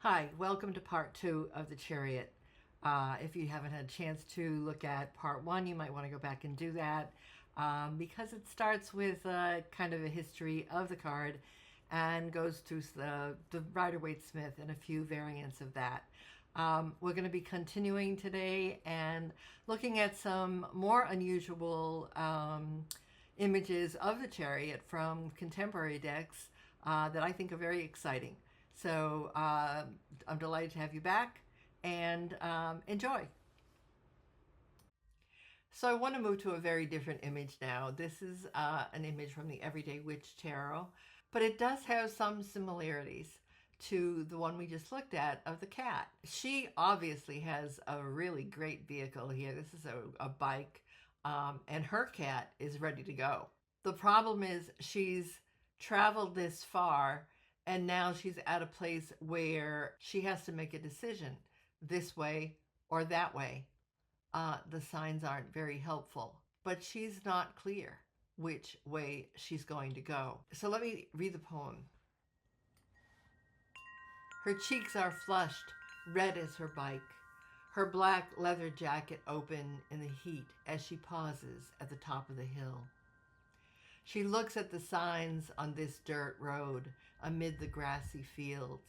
Hi, welcome to part two of the Chariot. If you haven't had a chance to look at part one, you might want to go back and do that because it starts with kind of a history of the card and goes to the Rider-Waite-Smith and a few variants of that. We're going to be continuing today and looking at some more unusual images of the Chariot from contemporary decks that I think are very exciting. So I'm delighted to have you back and enjoy. So I want to move to a very different image now. This is an image from the Everyday Witch Tarot, but it does have some similarities to the one we just looked at of the cat. She obviously has a really great vehicle here. This is a bike, and her cat is ready to go. The problem is she's traveled this far, and now she's at a place where she has to make a decision this way or that way. The signs aren't very helpful, but she's not clear which way she's going to go. So let me read the poem. Her cheeks are flushed, red as her bike, her black leather jacket open in the heat as she pauses at the top of the hill. She looks at the signs on this dirt road amid the grassy fields.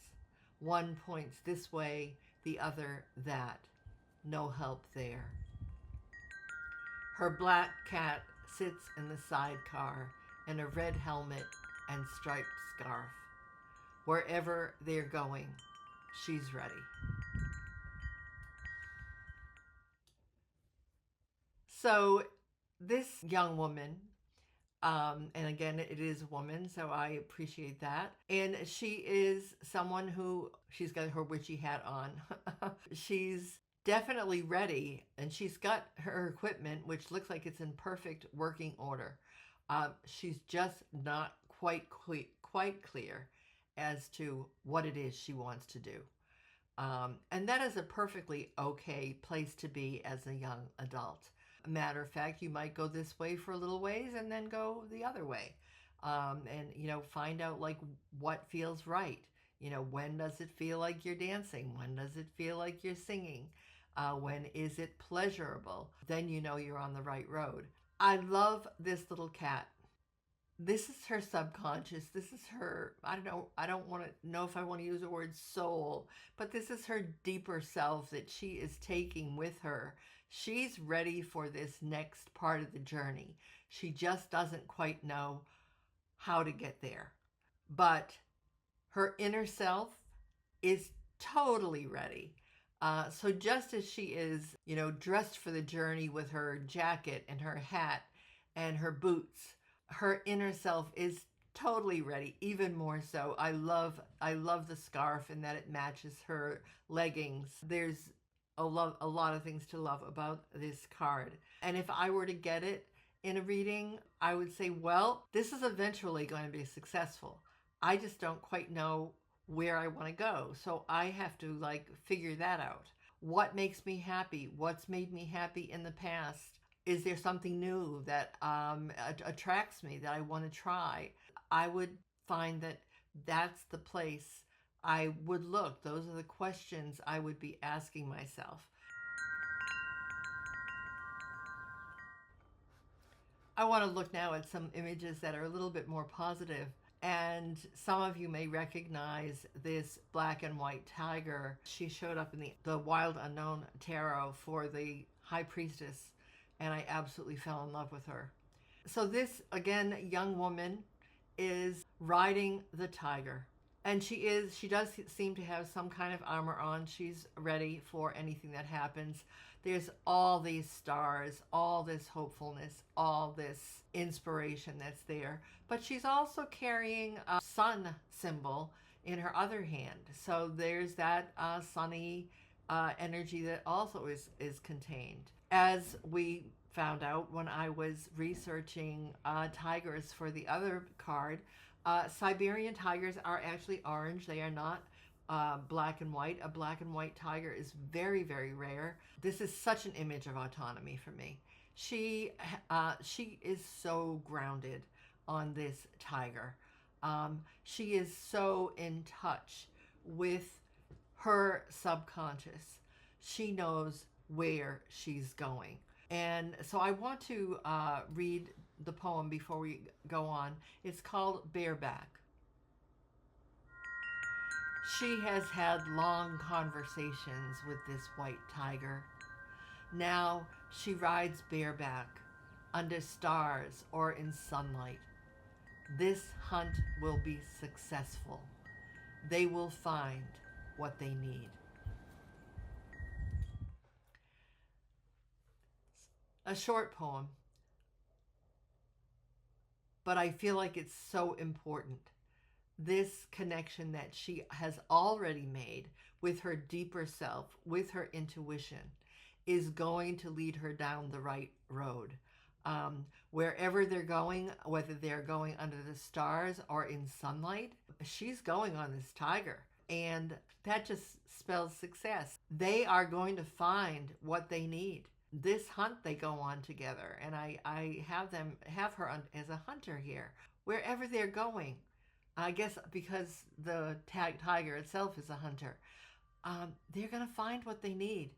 One points this way, the other that. No help there. Her black cat sits in the sidecar in a red helmet and striped scarf. Wherever they're going, she's ready. So this young woman, and again, it is a woman, so I appreciate that. And she is someone who, she's got her witchy hat on. She's definitely ready, and she's got her equipment, which looks like it's in perfect working order. She's just not quite clear as to what it is she wants to do. And that is a perfectly okay place to be as a young adult. Matter of fact, you might go this way for a little ways and then go the other way, and find out like what feels right. When does it feel like you're dancing? When does it feel like you're singing? When is it pleasurable? Then you're on the right road. I love this little cat. This is her subconscious. This is her, I don't want to know if I want to use the word soul, but this is her deeper self that she is taking with her. She's ready for this next part of the journey. She just doesn't quite know how to get there. But her inner self is totally ready. So just as she is, dressed for the journey with her jacket and her hat and her boots, her inner self is totally ready, even more so. I love the scarf and that it matches her leggings. There's a lot of things to love about this card. And if I were to get it in a reading, I would say, well, this is eventually going to be successful. I just don't quite know where I want to go. So I have to figure that out. What makes me happy? What's made me happy in the past? Is there something new that attracts me that I want to try? I would find that that's the place I would look. Those are the questions I would be asking myself. I want to look now at some images that are a little bit more positive. And some of you may recognize this black and white tiger. She showed up in the Wild Unknown Tarot for the High Priestess, and I absolutely fell in love with her. So this, again, young woman is riding the tiger. And she does seem to have some kind of armor on. She's ready for anything that happens. There's all these stars, all this hopefulness, all this inspiration that's there. But she's also carrying a sun symbol in her other hand. So there's that sunny energy that also is contained. As we found out when I was researching tigers for the other card, Siberian tigers are actually orange. They are not black and white. A black and white tiger is very, very rare. This is such an image of autonomy for me. She is so grounded on this tiger. She is so in touch with her subconscious. She knows where she's going. And so I want to read the poem before we go on. It's called Bareback. She has had long conversations with this white tiger. Now she rides bareback under stars or in sunlight. This hunt will be successful. They will find what they need. A short poem, but I feel like it's so important. This connection that she has already made with her deeper self, with her intuition, is going to lead her down the right road. Wherever they're going, whether they're going under the stars or in sunlight, she's going on this tiger. And that just spells success. They are going to find what they need. This hunt they go on together, and I have her as a hunter here. Wherever they're going, I guess because the tiger itself is a hunter, they're going to find what they need.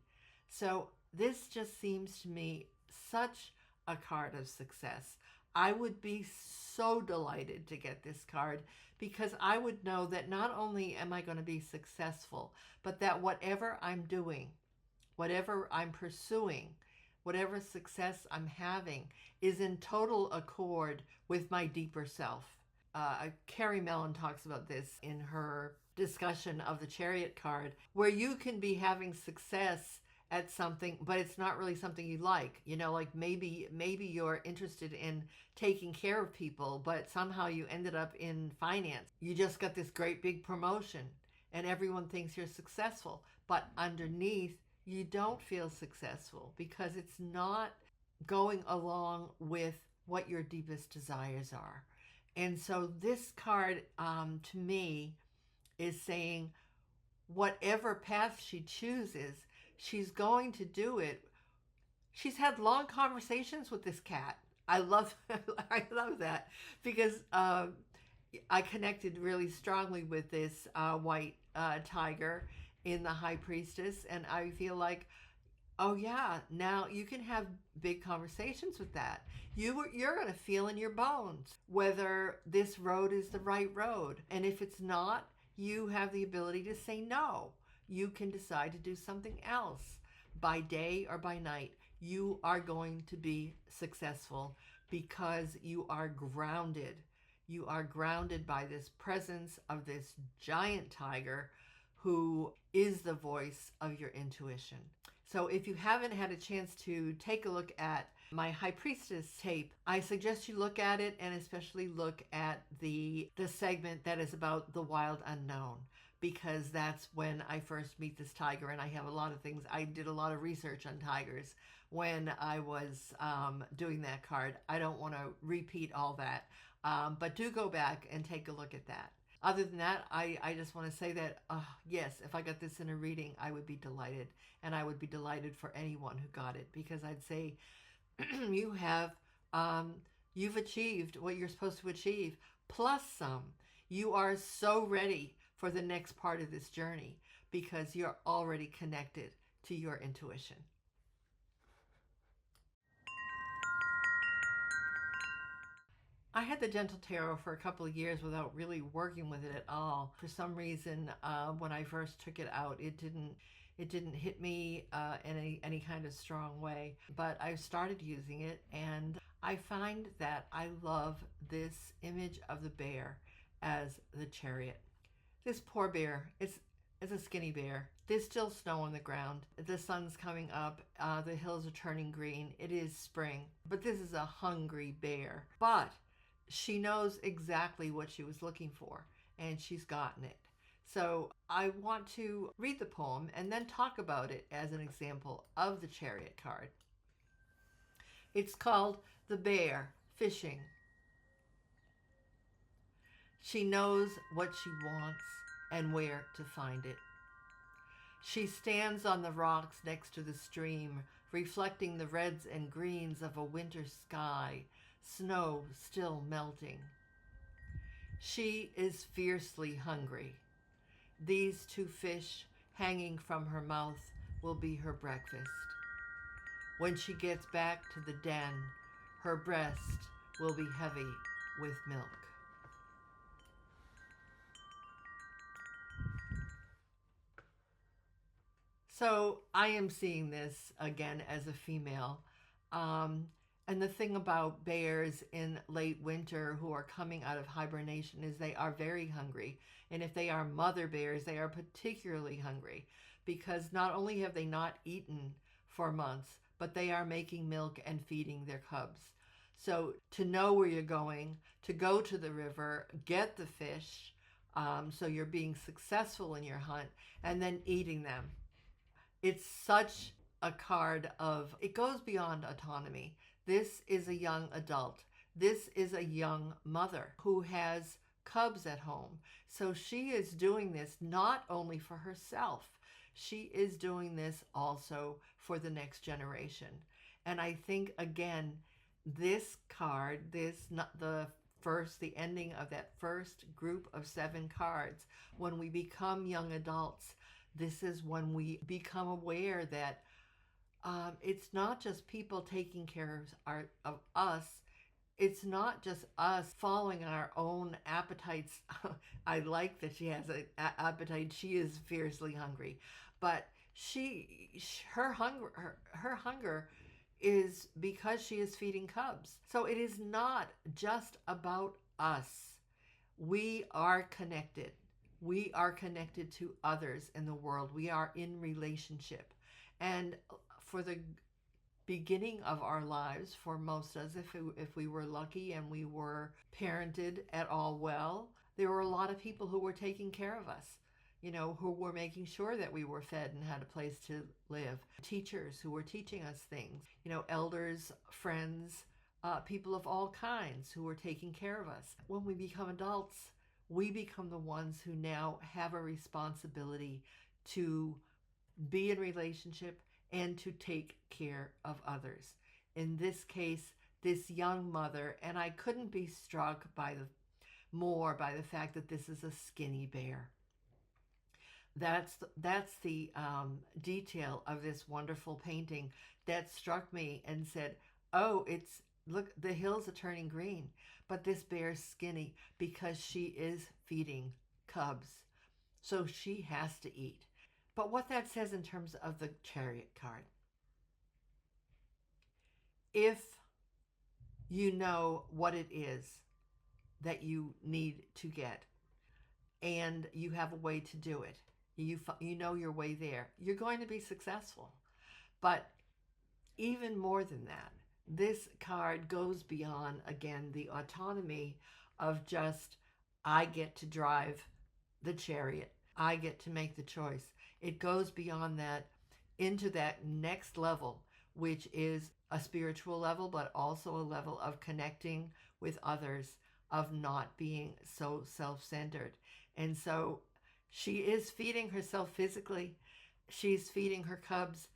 So this just seems to me such a card of success. I would be so delighted to get this card because I would know that not only am I going to be successful, but that whatever I'm doing, whatever I'm pursuing, whatever success I'm having is in total accord with my deeper self. Carrie Mellon talks about this in her discussion of the Chariot card, where you can be having success at something, but it's not really something you like. You know, like maybe you're interested in taking care of people, but somehow you ended up in finance. You just got this great big promotion and everyone thinks you're successful, but underneath you don't feel successful because it's not going along with what your deepest desires are. And so this card, to me, is saying whatever path she chooses, she's going to do it. She's had long conversations with this cat. I love that because I connected really strongly with this white tiger in the High Priestess, and I feel like, oh yeah, now you can have big conversations with that. You're going to feel in your bones whether this road is the right road. And if it's not, you have the ability to say no. You can decide to do something else. By day or by night, you are going to be successful because you are grounded. You are grounded by this presence of this giant tiger who is the voice of your intuition. So if you haven't had a chance to take a look at my High Priestess tape, I suggest you look at it, and especially look at the segment that is about the wild unknown, because that's when I first meet this tiger. And I have a lot of things. I did a lot of research on tigers when I was doing that card. I don't want to repeat all that, but do go back and take a look at that. Other than that, I just want to say that, yes, if I got this in a reading, I would be delighted. And I would be delighted for anyone who got it, because I'd say you've achieved what you're supposed to achieve, plus some. You are so ready for the next part of this journey because you're already connected to your intuition. I had the Gentle Tarot for a couple of years without really working with it at all. For some reason, when I first took it out, it didn't hit me in any kind of strong way. But I started using it, and I find that I love this image of the bear as the chariot. This poor bear, it's a skinny bear. There's still snow on the ground. The sun's coming up. The hills are turning green. It is spring. But this is a hungry bear. But she knows exactly what she was looking for, and she's gotten it. So I want to read the poem and then talk about it as an example of the Chariot card. It's called The Bear Fishing. She knows what she wants and where to find it. She stands on the rocks next to the stream, reflecting the reds and greens of a winter sky, snow still melting. She is fiercely hungry. These two fish hanging from her mouth will be her breakfast. When she gets back to the den, her breast will be heavy with milk. So I am seeing this again as a female. Um, and the thing about bears in late winter who are coming out of hibernation is they are very hungry. And if they are mother bears, they are particularly hungry because not only have they not eaten for months, but they are making milk and feeding their cubs. So to know where you're going, to go to the river, get the fish, so you're being successful in your hunt, and then eating them. It's such a card of, it goes beyond autonomy. This is a young adult. This is a young mother who has cubs at home. So she is doing this not only for herself, she is doing this also for the next generation. And I think, again, this card, the ending of that first group of 7 cards, when we become young adults, this is when we become aware that it's not just people taking care of us. It's not just us following our own appetites. I like that she has an appetite. She is fiercely hungry, but her hunger is because she is feeding cubs. So it is not just about us. We are connected. We are connected to others in the world. We are in relationship. And for the beginning of our lives, for most of us, if we were lucky and we were parented at all well, there were a lot of people who were taking care of us, who were making sure that we were fed and had a place to live. Teachers who were teaching us things, elders, friends, people of all kinds who were taking care of us. When we become adults, we become the ones who now have a responsibility to be in relationship and to take care of others. In this case, this young mother, and I couldn't be struck more by the fact that this is a skinny bear. That's the detail of this wonderful painting that struck me and said, oh, look, the hills are turning green, but this bear's skinny because she is feeding cubs. So she has to eat. But what that says in terms of the Chariot card, if you know what it is that you need to get and you have a way to do it, you know your way there, you're going to be successful. But even more than that, this card goes beyond, again, the autonomy of just, I get to drive the chariot. I get to make the choice. It goes beyond that into that next level, which is a spiritual level, but also a level of connecting with others, of not being so self-centered. And so she is feeding herself physically. She's feeding her cubs.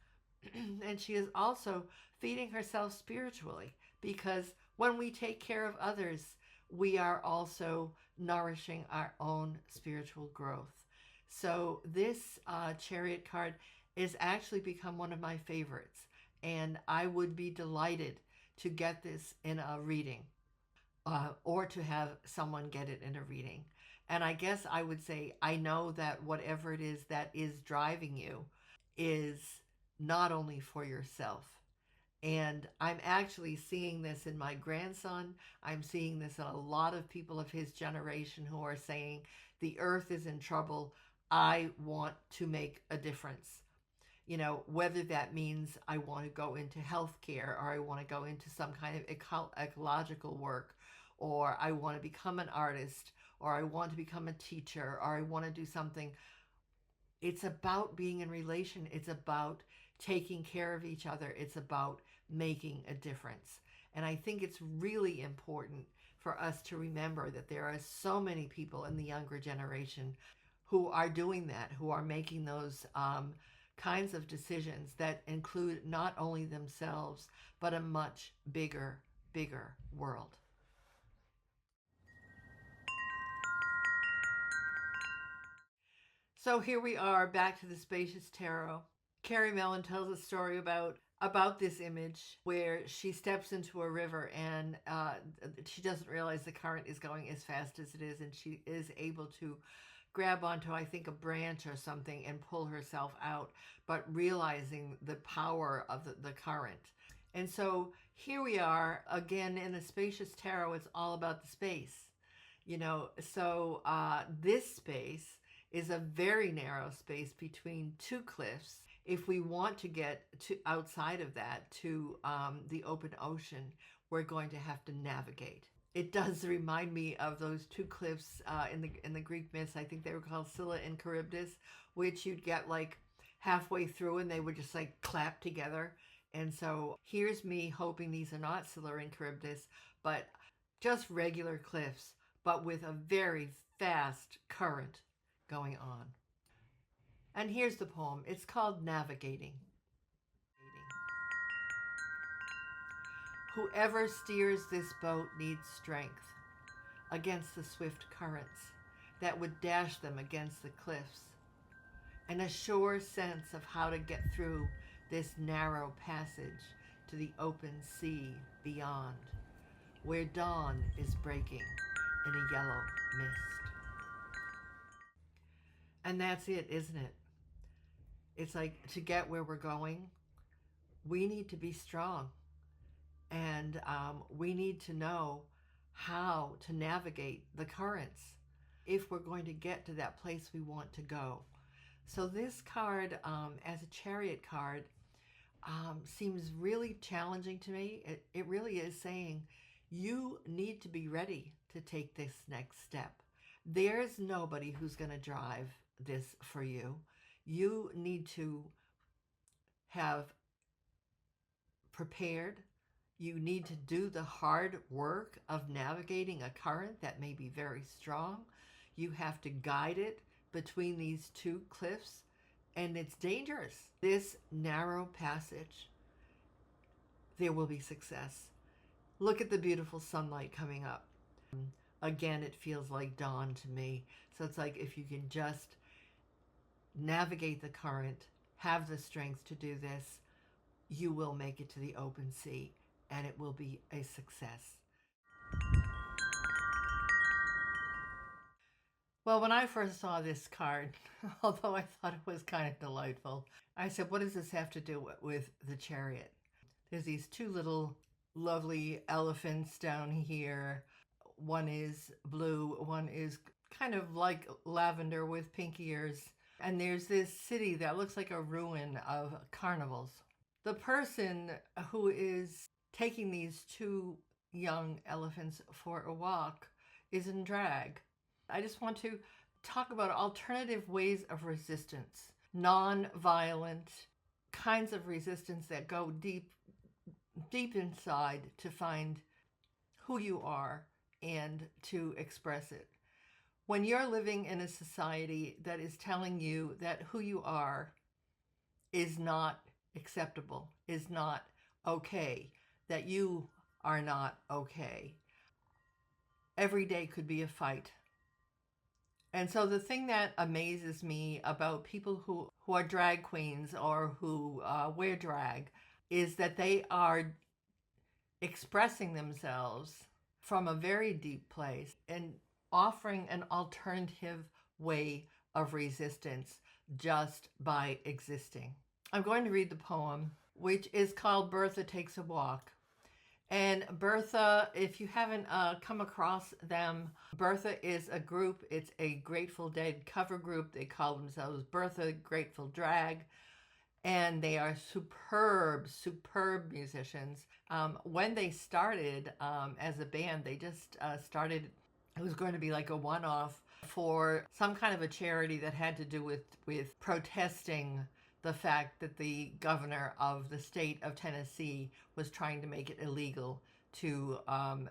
And she is also feeding herself spiritually, because when we take care of others, we are also nourishing our own spiritual growth. So this Chariot card has actually become one of my favorites, and I would be delighted to get this in a reading, or to have someone get it in a reading. And I guess I would say, I know that whatever it is that is driving you is not only for yourself. And I'm actually seeing this in my grandson. I'm seeing this in a lot of people of his generation who are saying, the earth is in trouble. I want to make a difference. Whether that means I want to go into healthcare, or I want to go into some kind of ecological work, or I want to become an artist, or I want to become a teacher, or I want to do something. It's about being in relation. It's about taking care of each other. It's about making a difference. And I think it's really important for us to remember that there are so many people in the younger generation who are doing that, who are making those kinds of decisions that include not only themselves, but a much bigger world. So here we are back to the Spacious Tarot. Carrie Mellon tells a story about this image where she steps into a river and she doesn't realize the current is going as fast as it is, and she is able to grab onto, I think, a branch or something and pull herself out, but realizing the power of the current. And so here we are again in the Spacious Tarot. It's all about the space, you know. So this space is a very narrow space between two cliffs. If we want to get to outside of that to the open ocean, we're going to have to navigate. It does remind me of those two cliffs in the Greek myths. I think they were called Scylla and Charybdis, which you'd get like halfway through and they would just like clap together. And so here's me hoping these are not Scylla and Charybdis, but just regular cliffs, but with a very fast current going on. And here's the poem. It's called Navigating. Whoever steers this boat needs strength against the swift currents that would dash them against the cliffs, and a sure sense of how to get through this narrow passage to the open sea beyond, where dawn is breaking in a yellow mist. And that's it, isn't it? It's like, to get where we're going, we need to be strong. And we need to know how to navigate the currents if we're going to get to that place we want to go. So this card, as a Chariot card, seems really challenging to me. It really is saying you need to be ready to take this next step. There's nobody who's going to drive this for you. You need to have prepared. You need to do the hard work of navigating a current that may be very strong. You have to guide it between these two cliffs, and it's dangerous. This narrow passage, there will be success. Look at the beautiful sunlight coming up. Again, it feels like dawn to me. So it's like, if you can just navigate the current, have the strength to do this, you will make it to the open sea, and it will be a success. Well, when I first saw this card, although I thought it was kind of delightful, I said, what does this have to do with the Chariot? There's these two little lovely elephants down here. One is blue, one is kind of like lavender with pink ears. And there's this city that looks like a ruin of carnivals. The person who is taking these two young elephants for a walk is in drag. I just want to talk about alternative ways of resistance, non-violent kinds of resistance that go deep inside to find who you are and to express it. When you're living in a society that is telling you that who you are is not acceptable, is not okay, that you are not okay, every day could be a fight. And so the thing that amazes me about people who are drag queens or who wear drag is that they are expressing themselves from a very deep place and offering an alternative way of resistance just by existing. I'm going to read the poem, which is called Bertha Takes a Walk. And Bertha, if you haven't come across them, Bertha is a group. It's a Grateful Dead cover group. They call themselves Bertha Grateful Drag. And they are superb musicians. When they started as a band, they just started, it was going to be like a one-off for some kind of a charity that had to do with protesting the fact that the governor of the state of Tennessee was trying to make it illegal to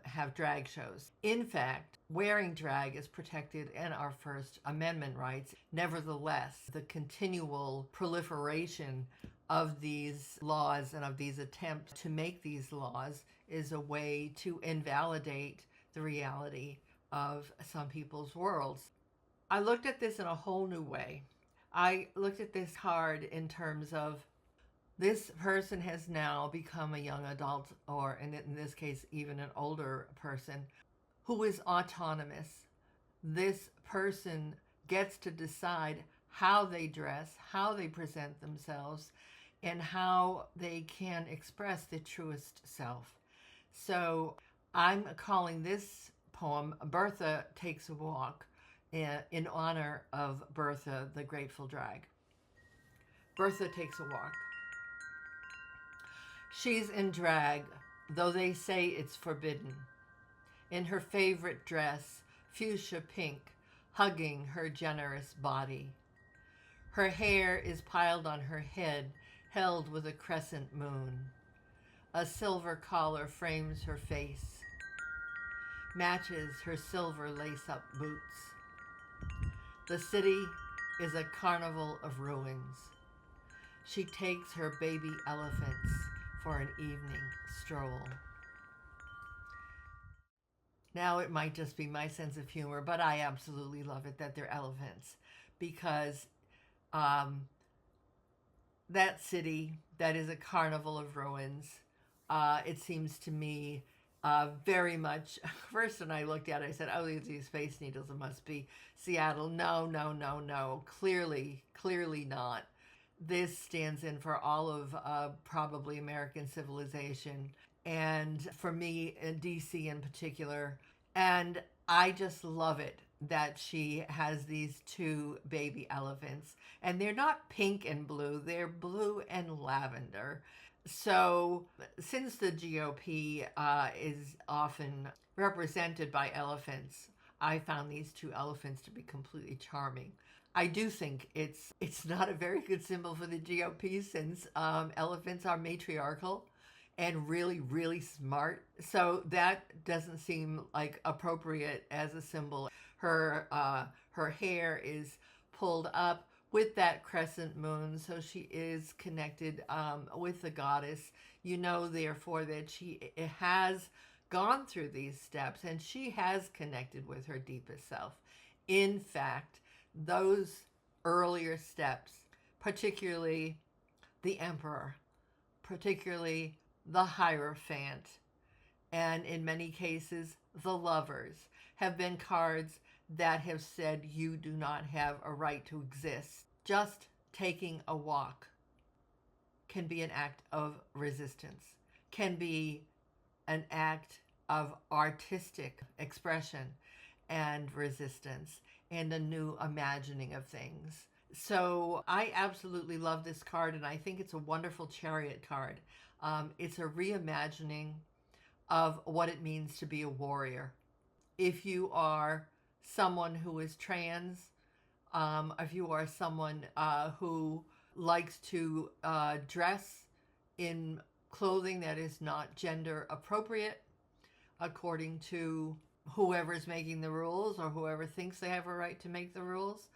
have drag shows. In fact, wearing drag is protected in our First Amendment rights. Nevertheless, the continual proliferation of these laws and of these attempts to make these laws is a way to invalidate the reality of some people's worlds. I looked at this in a whole new way. I looked at this card in terms of this person has now become a young adult, or in this case, even an older person, who is autonomous. This person gets to decide how they dress, how they present themselves, and how they can express their truest self. So I'm calling this poem Bertha Takes a Walk in honor of Bertha, the Grateful Drag. Bertha takes a walk. She's in drag, though they say it's forbidden. In her favorite dress, fuchsia pink, hugging her generous body. Her hair is piled on her head, held with a crescent moon. A silver collar frames her face, matches her silver lace-up boots. The city is a carnival of ruins. She takes her baby elephants for an evening stroll. Now, it might just be my sense of humor, but I absolutely love it that they're elephants, because that city that is a carnival of ruins, it seems to me very much, first when I looked at it, I said, oh, these Space Needles, it must be Seattle. No, no, no, no, clearly not. This stands in for all of probably American civilization, and for me, in DC in particular. And I just love it that she has these two baby elephants, and they're not pink and blue, they're blue and lavender. So since the GOP is often represented by elephants, I found these two elephants to be completely charming. I do think it's not a very good symbol for the GOP, since elephants are matriarchal and really, really smart. So that doesn't seem like appropriate as a symbol. Her hair is pulled up with that crescent moon, so she is connected with the goddess. You know, therefore, that she has gone through these steps and she has connected with her deepest self. In fact, those earlier steps, particularly the Emperor, particularly the Hierophant, and in many cases, the Lovers, have been cards that have said you do not have a right to exist. Just taking a walk can be an act of resistance, can be an act of artistic expression and resistance, and a new imagining of things. So I absolutely love this card, and I think it's a wonderful Chariot card. It's a reimagining of what it means to be a warrior. If you are someone who is trans, if you are someone who likes to dress in clothing that is not gender appropriate, according to whoever's making the rules or whoever thinks they have a right to make the rules,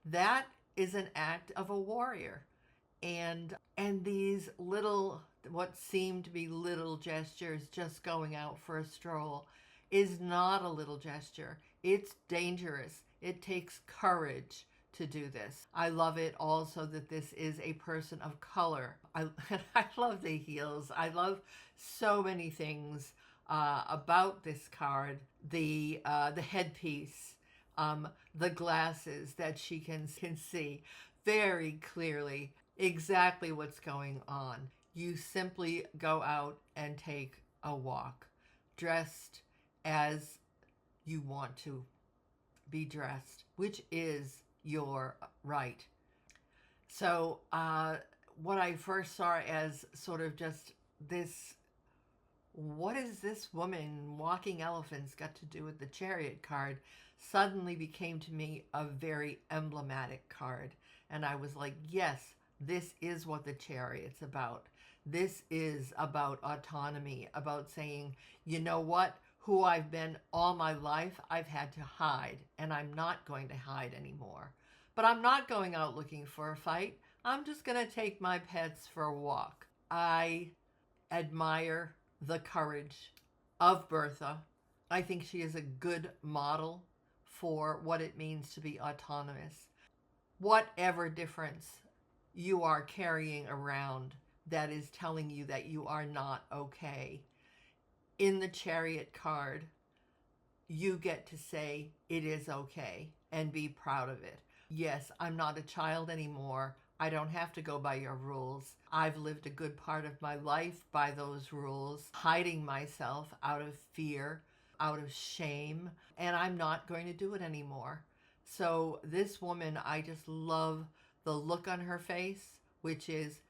that is an act of a warrior. And these little, what seem to be little gestures, just going out for a stroll, is not a little gesture. It's dangerous. It takes courage to do this. I love it also that this is a person of color. I love the heels. I love so many things about this card. The headpiece, the glasses that she can see very clearly exactly what's going on. You simply go out and take a walk, dressed as you want to be dressed, which is your right. So what I first saw as sort of just this, what is this woman walking elephants got to do with the Chariot card, suddenly became to me a very emblematic card. And I was like, yes, this is what the Chariot's about. This is about autonomy, about saying, you know what? Who I've been all my life, I've had to hide, and I'm not going to hide anymore. But I'm not going out looking for a fight. I'm just going to take my pets for a walk. I admire the courage of Bertha. I think she is a good model for what it means to be autonomous. whatever difference you are carrying around that is telling you that you are not okay. In the Chariot card, you get to say it is okay and be proud of it. Yes, I'm not a child anymore. I don't have to go by your rules. I've lived a good part of my life by those rules, hiding myself out of fear, out of shame, and I'm not going to do it anymore. So this woman, I just love the look on her face, which is,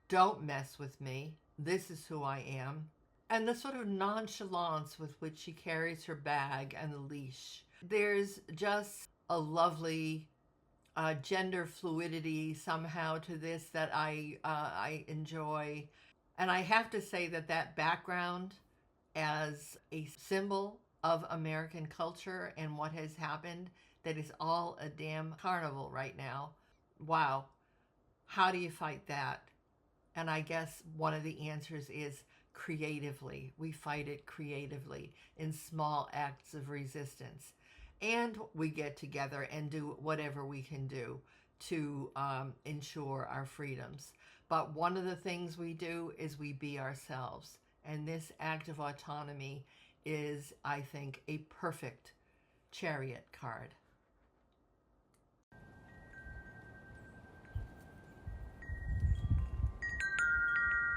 don't mess with me. This is who I am. And the sort of nonchalance with which she carries her bag and the leash. There's just a lovely gender fluidity somehow to this that I enjoy. And I have to say that that background as a symbol of American culture and what has happened, that is all a damn carnival right now. Wow. How do you fight that? And I guess one of the answers is creatively. We fight it creatively in small acts of resistance. And we get together and do whatever we can do to ensure our freedoms. But one of the things we do is we be ourselves. And this act of autonomy is, I think, a perfect Chariot card.